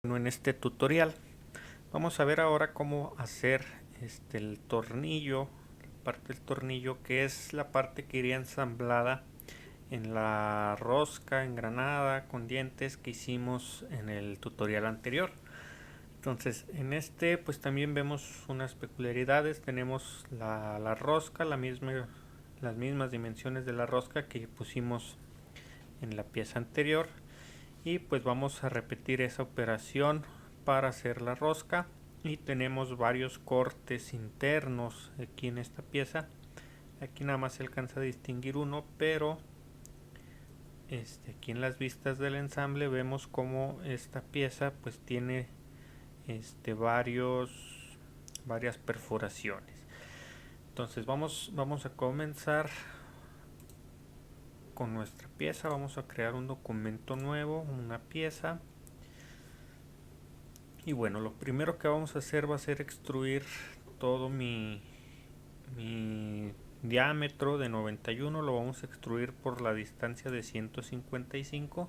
Bueno, en este tutorial vamos a ver ahora cómo hacer el tornillo, parte del tornillo que es la parte que iría ensamblada en la rosca engranada con dientes que hicimos en el tutorial anterior. Entonces en este pues también vemos unas peculiaridades. Tenemos la rosca, las mismas dimensiones de la rosca que pusimos en la pieza anterior, y pues vamos a repetir esa operación para hacer la rosca. Y tenemos varios cortes internos aquí en esta pieza. Aquí nada más se alcanza a distinguir uno, pero aquí en las vistas del ensamble vemos como esta pieza pues tiene varias perforaciones. Entonces vamos a comenzar con nuestra pieza. Vamos a crear un documento nuevo, una pieza. Y bueno, lo primero que vamos a hacer va a ser extruir todo mi diámetro de 91. Lo vamos a extruir por la distancia de 155,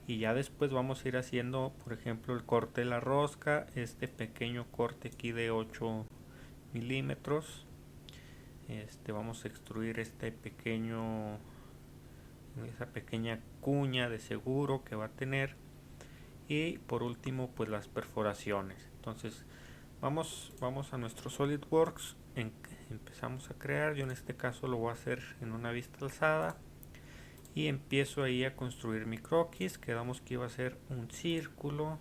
y ya después vamos a ir haciendo, por ejemplo, el corte de la rosca, este pequeño corte aquí de 8 milímetros. Vamos a extruir esa pequeña cuña de seguro que va a tener, y por último pues las perforaciones. Entonces vamos a nuestro SolidWorks, empezamos a crear. Yo en este caso lo voy a hacer en una vista alzada y empiezo ahí a construir mi croquis. Quedamos que iba a ser un círculo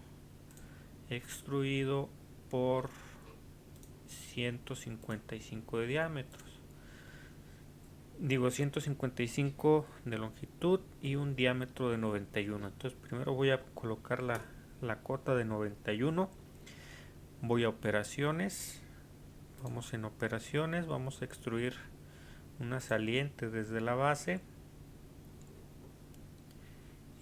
extruido por 155 de diámetros, digo 155 de longitud y un diámetro de 91. Entonces primero voy a colocar la cota de 91. Voy a operaciones, vamos en operaciones, vamos a extruir una saliente desde la base,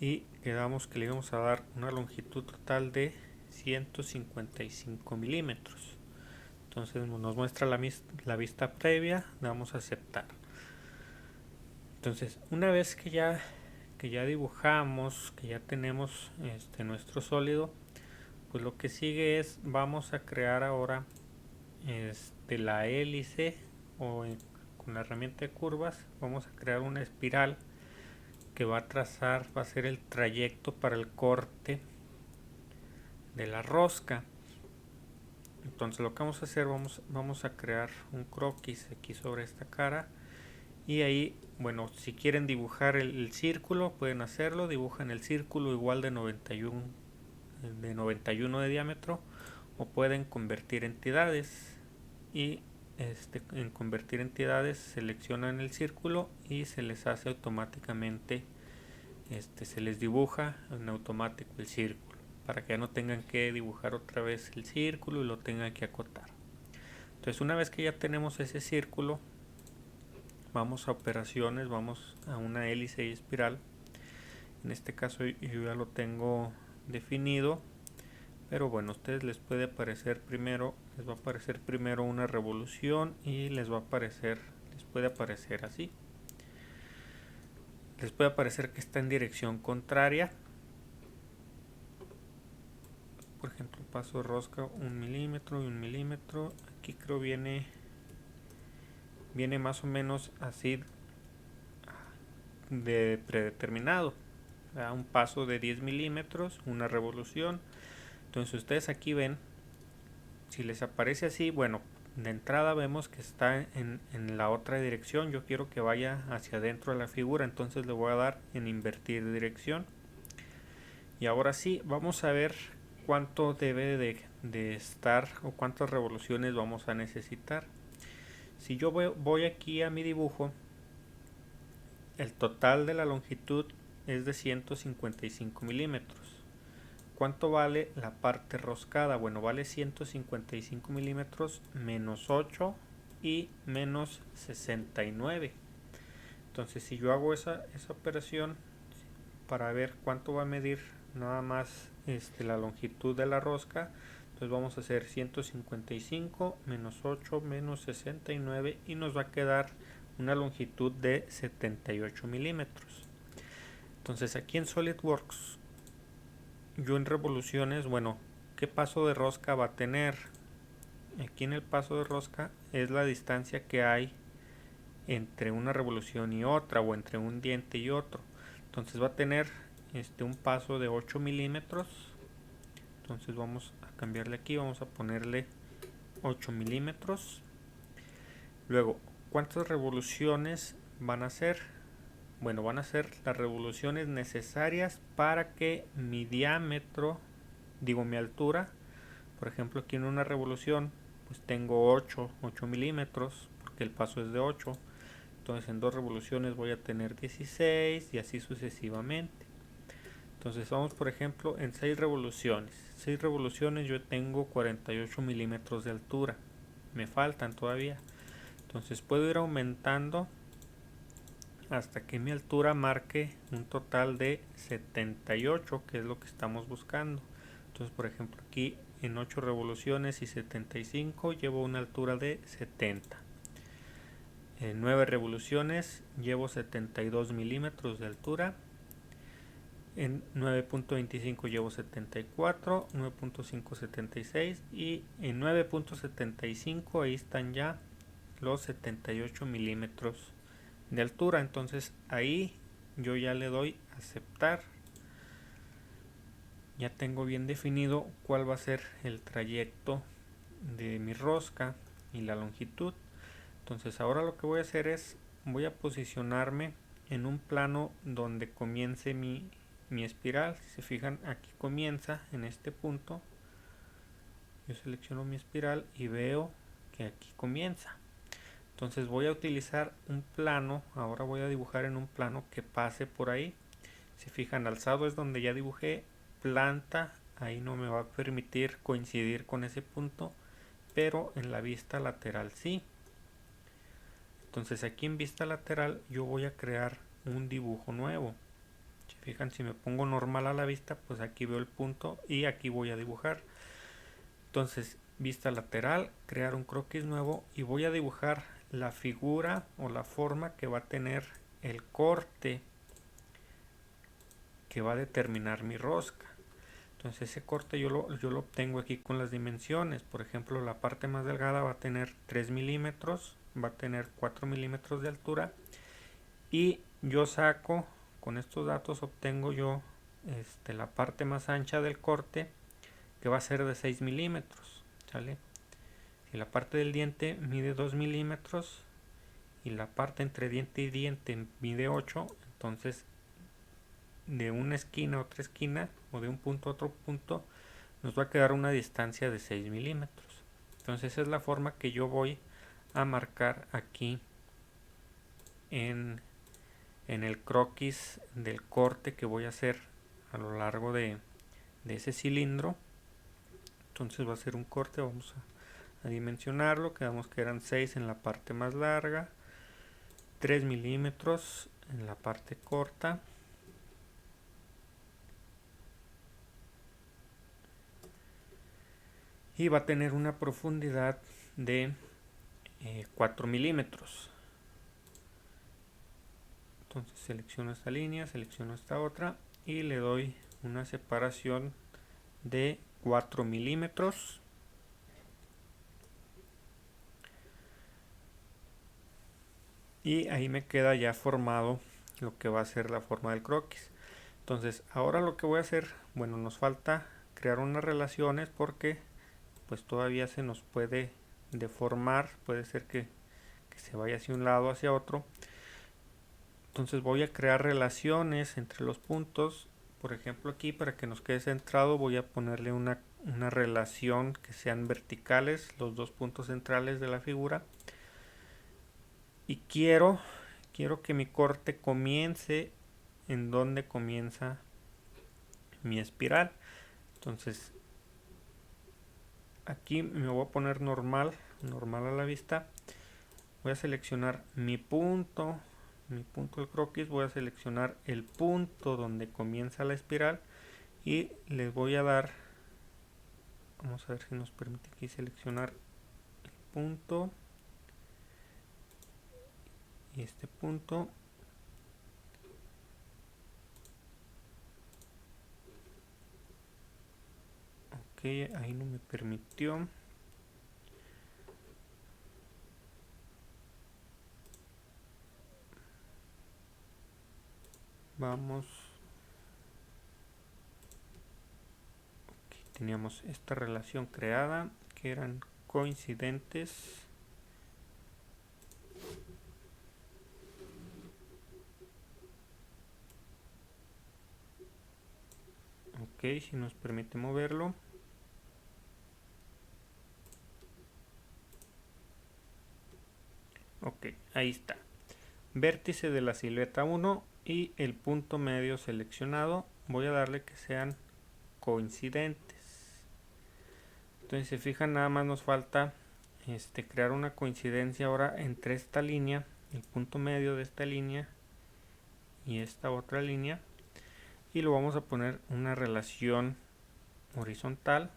y quedamos que le vamos a dar una longitud total de 155 milímetros. Entonces nos muestra la vista previa, damos a aceptar. Entonces una vez que ya dibujamos, que ya tenemos nuestro sólido, pues lo que sigue es vamos a crear ahora la hélice, con la herramienta de curvas vamos a crear una espiral que va a ser el trayecto para el corte de la rosca. Entonces lo que vamos a hacer, vamos a crear un croquis aquí sobre esta cara, y ahí, bueno, si quieren dibujar el círculo pueden hacerlo. Dibujan el círculo igual de 91 de diámetro, o pueden convertir entidades, y en convertir entidades seleccionan el círculo y se les hace automáticamente, se les dibuja en automático el círculo, para que ya no tengan que dibujar otra vez el círculo y lo tengan que acotar. Entonces una vez que ya tenemos ese círculo, vamos a operaciones, vamos a una hélice y espiral. En este caso yo ya lo tengo definido, pero bueno, a ustedes les va a aparecer primero una revolución, y les puede aparecer así. Les puede aparecer que está en dirección contraria. Por ejemplo, paso de rosca 1 milímetro y 1 milímetro. Aquí creo viene más o menos así de predeterminado. Un paso de 10 milímetros, una revolución. Entonces ustedes aquí ven, si les aparece así, bueno, de entrada vemos que está en la otra dirección. Yo quiero que vaya hacia adentro de la figura, entonces le voy a dar en invertir dirección. Y ahora sí, vamos a ver cuánto debe de estar, o cuántas revoluciones vamos a necesitar. Si yo voy aquí a mi dibujo, el total de la longitud es de 155 milímetros. ¿Cuánto vale la parte roscada? Bueno, vale 155 milímetros menos 8 y menos 69. Entonces si yo hago esa operación para ver cuánto va a medir nada más la longitud de la rosca, entonces vamos a hacer 155 menos 8 menos 69, y nos va a quedar una longitud de 78 milímetros. Entonces aquí en SolidWorks yo en revoluciones, bueno, ¿qué paso de rosca va a tener? Aquí en el paso de rosca es la distancia que hay entre una revolución y otra, o entre un diente y otro. Entonces va a tener un paso de 8 milímetros. Entonces vamos a cambiarle aquí, vamos a ponerle 8 milímetros. Luego, ¿cuántas revoluciones van a ser? Bueno, van a ser las revoluciones necesarias para que mi diámetro, digo mi altura, por ejemplo aquí en una revolución, pues tengo 8 milímetros, porque el paso es de 8. Entonces en 2 revoluciones voy a tener 16 y así sucesivamente. Entonces vamos por ejemplo en 6 revoluciones. 6 revoluciones yo tengo 48 milímetros de altura. Me faltan todavía. Entonces puedo ir aumentando hasta que mi altura marque un total de 78, que es lo que estamos buscando. Entonces por ejemplo aquí en 8 revoluciones y 75 llevo una altura de 70. En 9 revoluciones llevo 72 milímetros de altura. En 9.25 llevo 74, 9.5 76 y en 9.75 ahí están ya los 78 milímetros de altura. Entonces ahí yo ya le doy aceptar. Ya tengo bien definido cuál va a ser el trayecto de mi rosca y la longitud. Entonces ahora lo que voy a hacer es voy a posicionarme en un plano donde comience mi espiral. Si se fijan, aquí comienza en este punto. Yo selecciono mi espiral y veo que aquí comienza. Entonces voy a utilizar un plano. Ahora voy a dibujar en un plano que pase por ahí. Si fijan, alzado es donde ya dibujé. Planta, ahí no me va a permitir coincidir con ese punto, pero en la vista lateral sí. Entonces aquí en vista lateral yo voy a crear un dibujo nuevo. Si fijan, si me pongo normal a la vista, pues aquí veo el punto y aquí voy a dibujar. Entonces, vista lateral, crear un croquis nuevo y voy a dibujar la figura o la forma que va a tener el corte que va a determinar mi rosca. Entonces ese corte yo lo obtengo aquí con las dimensiones. Por ejemplo, la parte más delgada va a tener 3 milímetros, va a tener 4 milímetros de altura y yo saco, con estos datos obtengo yo la parte más ancha del corte, que va a ser de 6 milímetros. ¿Sale? Si la parte del diente mide 2 milímetros y la parte entre diente y diente mide 8, entonces de una esquina a otra esquina o de un punto a otro punto nos va a quedar una distancia de 6 milímetros. Entonces esa es la forma que yo voy a marcar aquí en el croquis del corte que voy a hacer a lo largo de ese cilindro. Entonces va a ser un corte, vamos a dimensionarlo, quedamos que eran 6 en la parte más larga, 3 milímetros en la parte corta, y va a tener una profundidad de 4 milímetros. Entonces selecciono esta línea, selecciono esta otra y le doy una separación de 4 milímetros. Y ahí me queda ya formado lo que va a ser la forma del croquis. Entonces ahora lo que voy a hacer, bueno, nos falta crear unas relaciones porque pues todavía se nos puede deformar, puede ser que se vaya hacia un lado, hacia otro. Entonces voy a crear relaciones entre los puntos. Por ejemplo aquí, para que nos quede centrado, voy a ponerle una relación que sean verticales, los dos puntos centrales de la figura. Y quiero que mi corte comience en donde comienza mi espiral. Entonces aquí me voy a poner normal a la vista. Voy a seleccionar mi punto del croquis, voy a seleccionar el punto donde comienza la espiral y les voy a dar, vamos a ver si nos permite aquí seleccionar el punto y este punto, Ok, ahí no me permitió. Vamos. Aquí teníamos esta relación creada que eran coincidentes. Ok, si nos permite moverlo. Ok, ahí está. Vértice de la silueta 1 y el punto medio seleccionado. Voy a darle que sean coincidentes. Entonces, si se fijan, nada más nos falta crear una coincidencia ahora entre esta línea, el punto medio de esta línea y esta otra línea, y lo vamos a poner una relación horizontal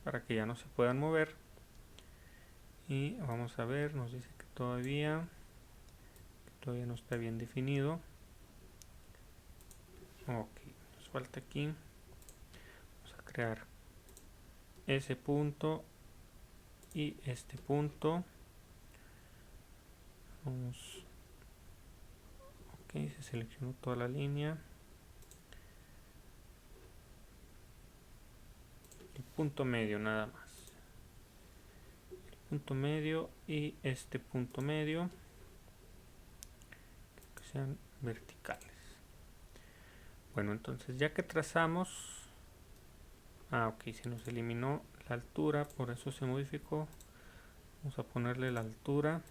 para que ya no se puedan mover. Y vamos a ver, nos dice que todavía no está bien definido. Ok, nos falta aquí. Vamos a crear ese punto y este punto. Vamos. Ok, se seleccionó toda la línea. El punto medio nada más. El punto medio y este punto medio que sean verticales. Bueno, entonces ya que trazamos, ok, se nos eliminó la altura, por eso se modificó. Vamos a ponerle la altura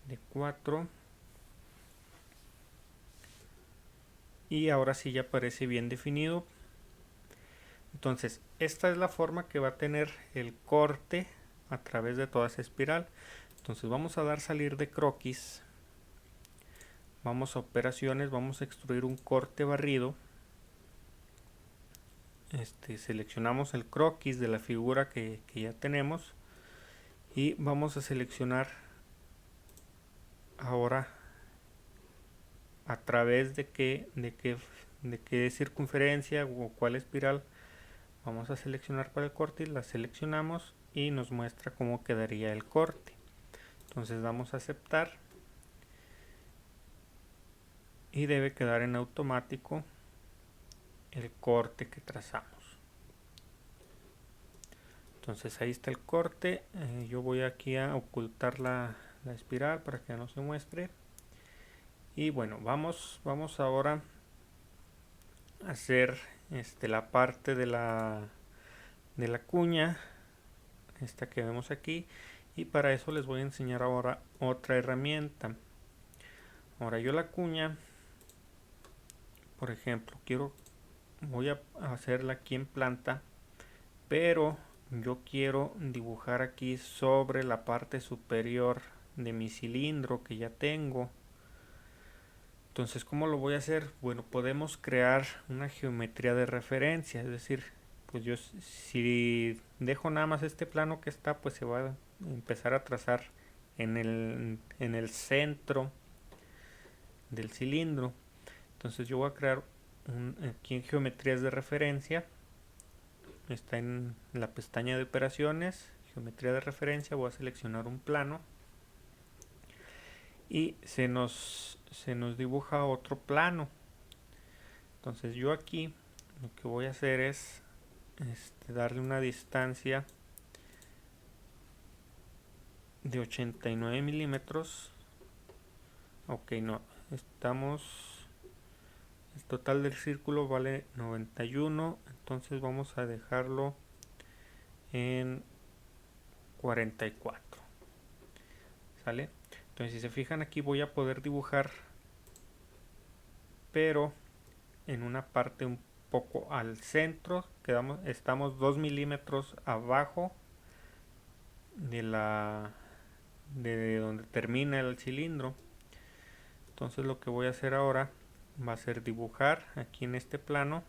de 4 y ahora sí ya parece bien definido. Entonces esta es la forma que va a tener el corte a través de toda esa espiral. Entonces vamos a dar salir de croquis, vamos a operaciones, vamos a extruir un corte barrido. Seleccionamos el croquis de la figura que ya tenemos y vamos a seleccionar ahora a través de qué circunferencia o cuál espiral vamos a seleccionar para el corte. La seleccionamos y nos muestra cómo quedaría el corte. Entonces damos a aceptar y debe quedar en automático el corte que trazamos. Entonces ahí está el corte. Yo voy aquí a ocultar la espiral para que no se muestre. Y bueno, vamos ahora a hacer la parte de la cuña, esta que vemos aquí, y para eso les voy a enseñar ahora otra herramienta. Ahora yo la cuña, por ejemplo, voy a hacerla aquí en planta, pero yo quiero dibujar aquí sobre la parte superior de mi cilindro que ya tengo. Entonces, ¿cómo lo voy a hacer? Bueno, podemos crear una geometría de referencia, es decir, pues yo si dejo nada más este plano que está, pues se va a empezar a trazar en el centro del cilindro. Entonces yo voy a crear aquí en geometrías de referencia, está en la pestaña de operaciones, geometría de referencia, voy a seleccionar un plano y se nos dibuja otro plano. Entonces yo aquí lo que voy a hacer es darle una distancia de 89 milímetros. Ok, no, el total del círculo vale 91, entonces vamos a dejarlo en 44. ¿Sale? Entonces si se fijan aquí voy a poder dibujar, pero en una parte un poco al centro, estamos 2 milímetros abajo de donde termina el cilindro. Entonces lo que voy a hacer ahora va a ser dibujar aquí en este plano.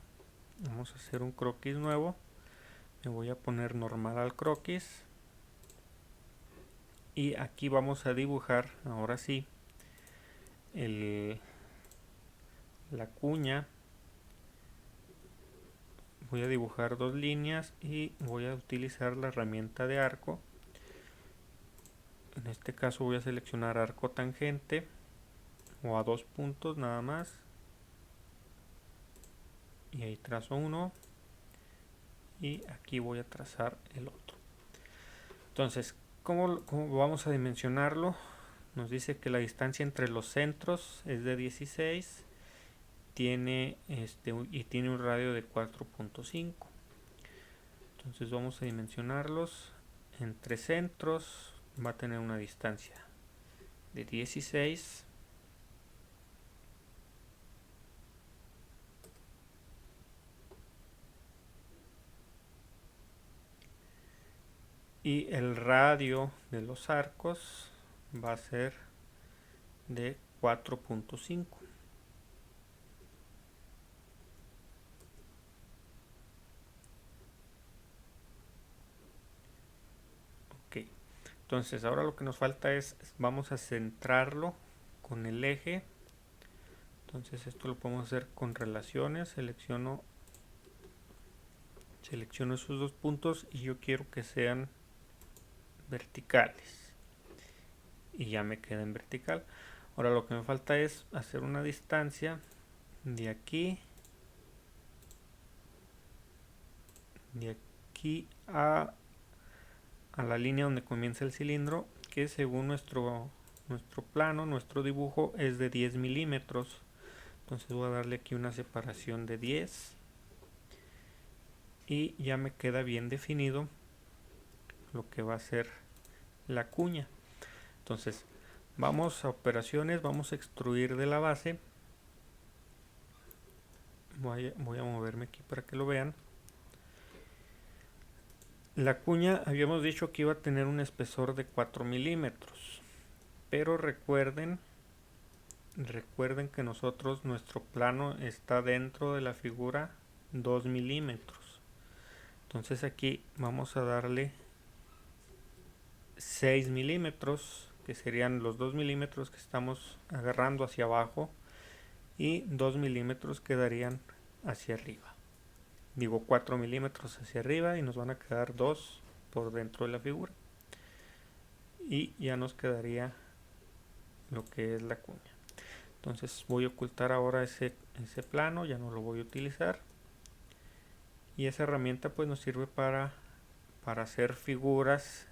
Vamos a hacer un croquis nuevo, me voy a poner normal al croquis y aquí vamos a dibujar ahora sí la cuña voy a dibujar dos líneas y voy a utilizar la herramienta de arco. En este caso voy a seleccionar arco tangente o a 2 puntos nada más, y ahí trazo uno y aquí voy a trazar el otro. Entonces, ¿cómo vamos a dimensionarlo? Nos dice que la distancia entre los centros es de 16, tiene un radio de 4.5. Entonces vamos a dimensionarlos. Entre centros va a tener una distancia de 16. Y el radio de los arcos va a ser de 4.5. Ok, entonces ahora lo que nos falta es, vamos a centrarlo con el eje. Entonces esto lo podemos hacer con relaciones. Selecciono esos dos puntos y yo quiero que sean verticales, y ya me queda en vertical. Ahora lo que me falta es hacer una distancia de aquí a la línea donde comienza el cilindro, que según nuestro plano, nuestro dibujo es de 10 milímetros. Entonces voy a darle aquí una separación de 10 y ya me queda bien definido lo que va a ser la cuña. Entonces vamos a operaciones, vamos a extruir de la base. Voy a moverme aquí para que lo vean. La cuña habíamos dicho que iba a tener un espesor de 4 milímetros, pero recuerden que nuestro plano está dentro de la figura 2 milímetros. Entonces aquí vamos a darle 6 milímetros, que serían los 2 milímetros que estamos agarrando hacia abajo, y 2 milímetros quedarían hacia arriba. Digo 4 milímetros hacia arriba y nos van a quedar 2 por dentro de la figura. Y ya nos quedaría lo que es la cuña. Entonces voy a ocultar ahora ese plano, ya no lo voy a utilizar. Y esa herramienta pues nos sirve para hacer figuras,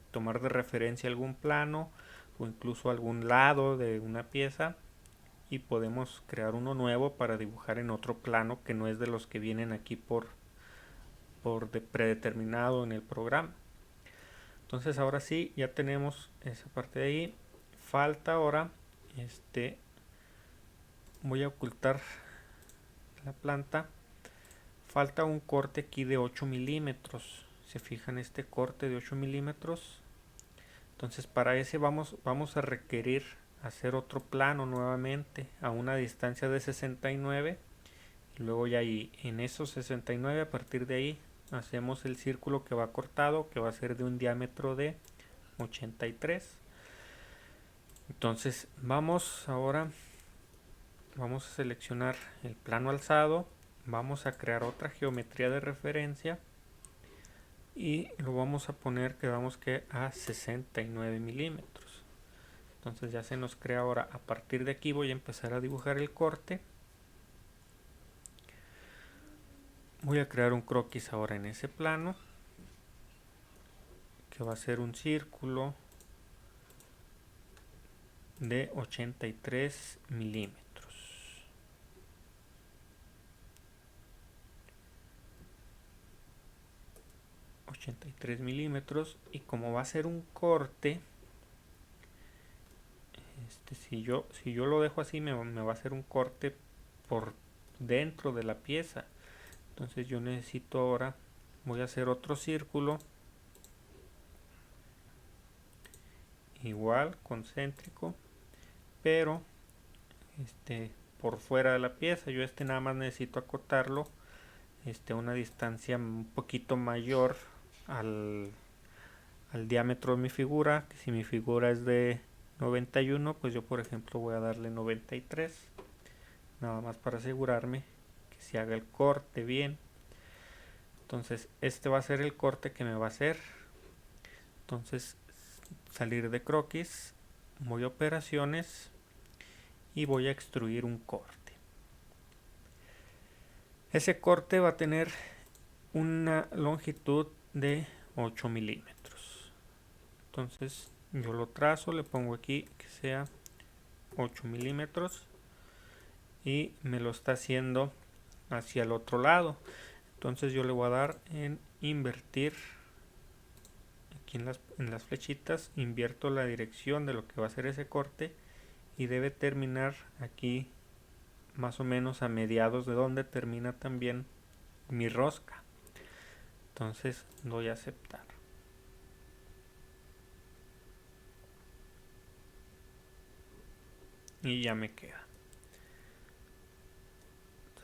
tomar de referencia algún plano o incluso algún lado de una pieza, y podemos crear uno nuevo para dibujar en otro plano que no es de los que vienen aquí por predeterminado en el programa. Entonces ahora sí, ya tenemos esa parte de ahí. Falta ahora, voy a ocultar la planta. Falta un corte aquí de 8 milímetros. Se fijan, este corte de 8 milímetros. Entonces para ese vamos a requerir hacer otro plano nuevamente a una distancia de 69. Y luego ya ahí, en esos 69, a partir de ahí hacemos el círculo que va cortado, que va a ser de un diámetro de 83. Entonces vamos a seleccionar el plano alzado, vamos a crear otra geometría de referencia y lo vamos a poner, quedamos que a 69 milímetros. Entonces ya se nos crea ahora, a partir de aquí voy a empezar a dibujar el corte. Voy a crear un croquis ahora en ese plano, que va a ser un círculo de 83 milímetros. 83 milímetros, y como va a ser un corte, si yo lo dejo así me va a hacer un corte por dentro de la pieza. Entonces yo necesito ahora, voy a hacer otro círculo igual concéntrico, pero por fuera de la pieza. Yo nada más necesito acotarlo a una distancia un poquito mayor al diámetro de mi figura, que si mi figura es de 91, pues yo por ejemplo voy a darle 93, nada más para asegurarme que se haga el corte bien. Entonces este va a ser el corte que me va a hacer. Entonces salir de croquis, voy a operaciones y voy a extruir un corte. Ese corte va a tener una longitud de 8 milímetros. Entonces yo lo trazo, le pongo aquí que sea 8 milímetros y me lo está haciendo hacia el otro lado. Entonces yo le voy a dar en invertir. Aquí en las flechitas invierto la dirección de lo que va a ser ese corte y debe terminar aquí más o menos a mediados de donde termina también mi rosca. Entonces doy a aceptar. Y ya me queda.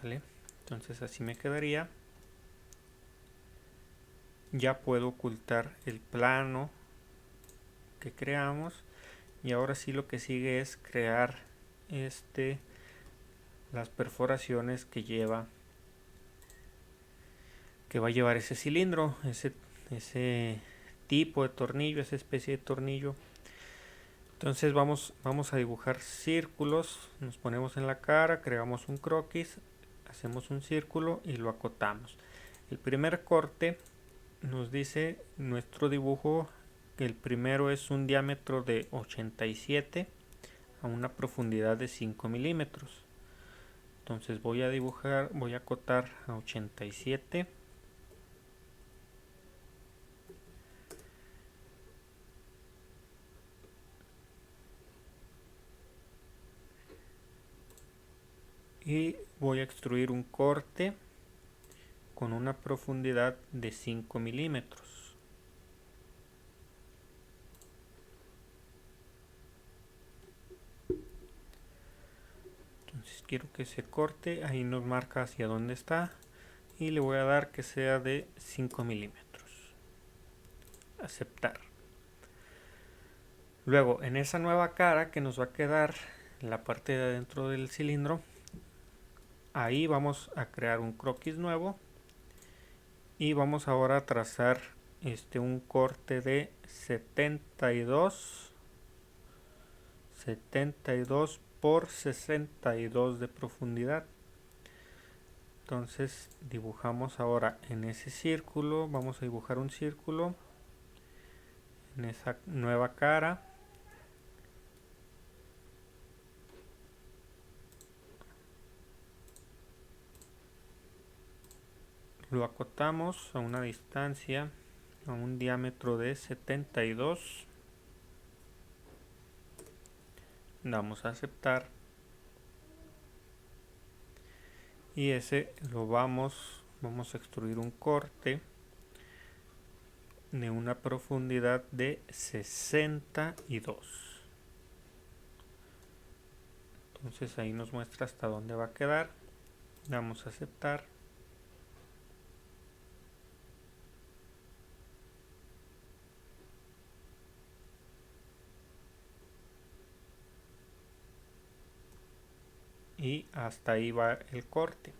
¿Sale? Entonces así me quedaría. Ya puedo ocultar el plano que creamos. Y ahora sí lo que sigue es crear las perforaciones que va a llevar ese cilindro, ese tipo de tornillo, esa especie de tornillo. Entonces vamos a dibujar círculos, nos ponemos en la cara, creamos un croquis, hacemos un círculo y lo acotamos. El primer corte nos dice nuestro dibujo que el primero es un diámetro de 87 a una profundidad de 5 milímetros. Entonces voy a dibujar, voy a acotar a 87. Y voy a extruir un corte con una profundidad de 5 milímetros. Entonces quiero que se corte, ahí nos marca hacia dónde está y le voy a dar que sea de 5 milímetros. Aceptar. Luego en esa nueva cara que nos va a quedar en la parte de adentro del cilindro, ahí vamos a crear un croquis nuevo y vamos ahora a trazar un corte de 72 por 62 de profundidad. Entonces dibujamos ahora en ese círculo, vamos a dibujar un círculo en esa nueva cara. Lo acotamos a una distancia, a un diámetro de 72. Damos a aceptar. Y ese lo vamos a extruir un corte de una profundidad de 62. Entonces ahí nos muestra hasta dónde va a quedar. Damos a aceptar. Y hasta ahí va el corte.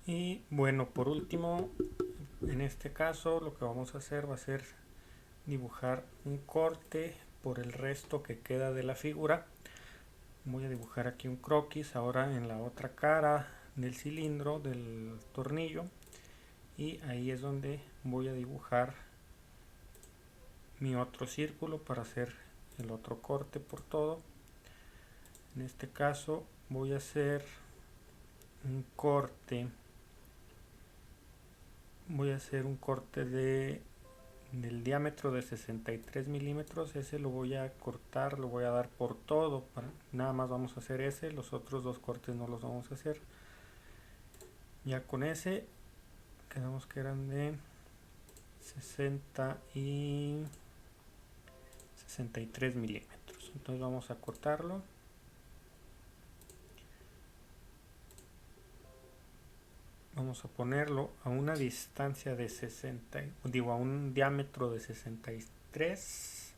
Y bueno, por último, en este caso lo que vamos a hacer va a ser dibujar un corte por el resto que queda de la figura. Voy a dibujar aquí un croquis ahora en la otra cara del cilindro, del tornillo, y ahí es donde voy a dibujar mi otro círculo para hacer el otro corte por todo. En este caso voy a hacer un corte, del diámetro de 63 milímetros. Ese lo voy a cortar, lo voy a dar por todo, nada más vamos a hacer ese, los otros dos cortes no los vamos a hacer. Ya con ese quedamos que eran de 63 milímetros. Entonces vamos a cortarlo. Vamos a ponerlo a una distancia de a un diámetro de 63.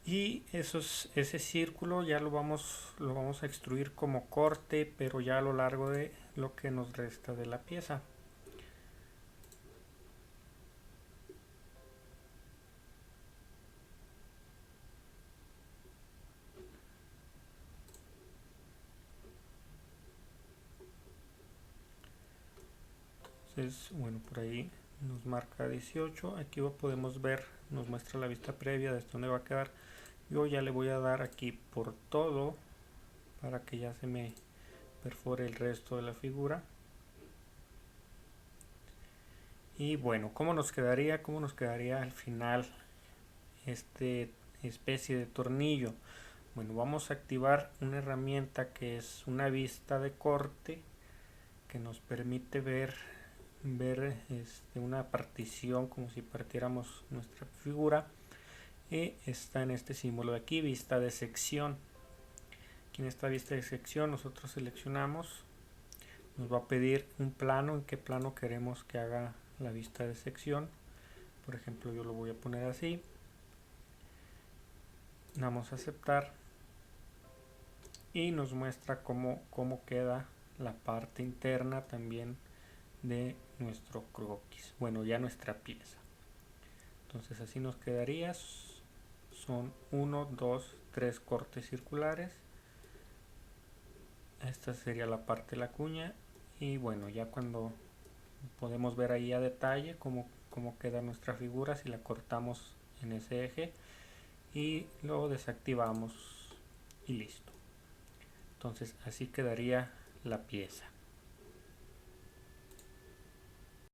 Y ese círculo ya lo vamos a extruir como corte, pero ya a lo largo de lo que nos resta de la pieza. Entonces, bueno, por ahí nos marca 18. Aquí podemos ver, nos muestra la vista previa de dónde va a quedar. Yo ya le voy a dar aquí por todo para que ya se me perfore el resto de la figura. Y bueno, ¿cómo nos quedaría? ¿Cómo nos quedaría al final este especie de tornillo? Bueno, vamos a activar una herramienta que es una vista de corte que nos permite ver una partición como si partiéramos nuestra figura, y está en este símbolo de aquí, vista de sección. Aquí en esta vista de sección nosotros seleccionamos, nos va a pedir un plano, en qué plano queremos que haga la vista de sección. Por ejemplo, yo lo voy a poner así, damos a aceptar y nos muestra cómo queda la parte interna también de nuestro croquis, bueno, ya nuestra pieza. Entonces así nos quedaría, son 1, 2, 3 cortes circulares. Esta sería la parte de la cuña, y bueno, ya cuando podemos ver ahí a detalle cómo queda nuestra figura si la cortamos en ese eje, y lo desactivamos y listo. Entonces así quedaría la pieza.